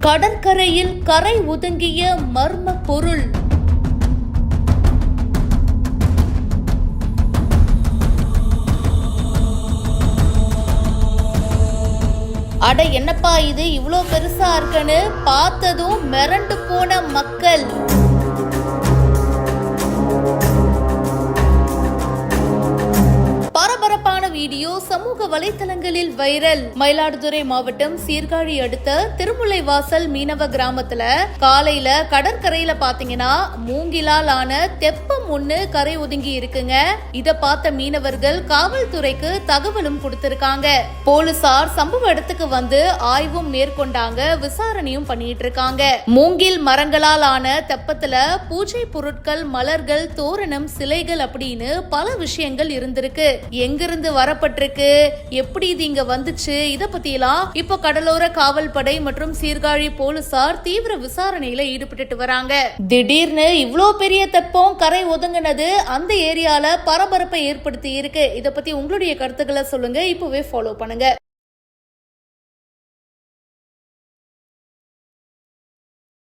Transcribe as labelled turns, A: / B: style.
A: கடற்கரையில் கரை ஒதுங்கிய மர்ம பொருள். அட என்னப்பா இது இவ்ளோ பெருசா இருக்குன்னு பார்த்ததும் மிரண்டு போன மக்கள். பரபரப்பான வீடியோ சமூக வலைத்தளங்களில் வைரல். மயிலாடுதுறை மாவட்டம் சீர்காழி அடுத்த திருமுல்லைவாசல் மீனவ கிராமத்துல காலையில கடற்கரையில பாத்தீங்கன்னா மூங்கிலால் ஆன தெப்பம் ஒண்ணு கரை ஒதுங்கி இருக்குங்க. இத பார்த்த மீனவர்கள் காவல்துறைக்கு தகவலும் கொடுத்திருக்காங்க. போலீசார் சம்பவ இடத்துக்கு வந்து ஆய்வும் மேற்கொண்டாங்க, விசாரணையும் பண்ணிட்டு இருக்காங்க. மூங்கில் மரங்களால் ஆன தெப்பத்துல பூஜை பொருட்கள், மலர்கள், தோரணம், சிலைகள் அப்படின்னு பல விஷயங்கள் இருந்திருக்கு. எங்கிருந்து வரப்பட்டிருக்கு, எப்படி இது இங்க வந்துச்சு, இத பத்தி எல்லாம் இப்ப கடலோர காவல் படை மற்றும் சீர்காழி போலீசார் தீவிர விசாரணையில ஈடுபட்டு வராங்க. திடீர்னு இவ்ளோ பெரிய தெப்பம் கரை ஒதுங்கினது அந்த ஏரியால பரபரப்பை ஏற்படுத்தி இருக்கு. இத பத்தி உங்களுடைய கருத்துக்களை சொல்லுங்க. இப்பவே ஃபாலோ பண்ணுங்க.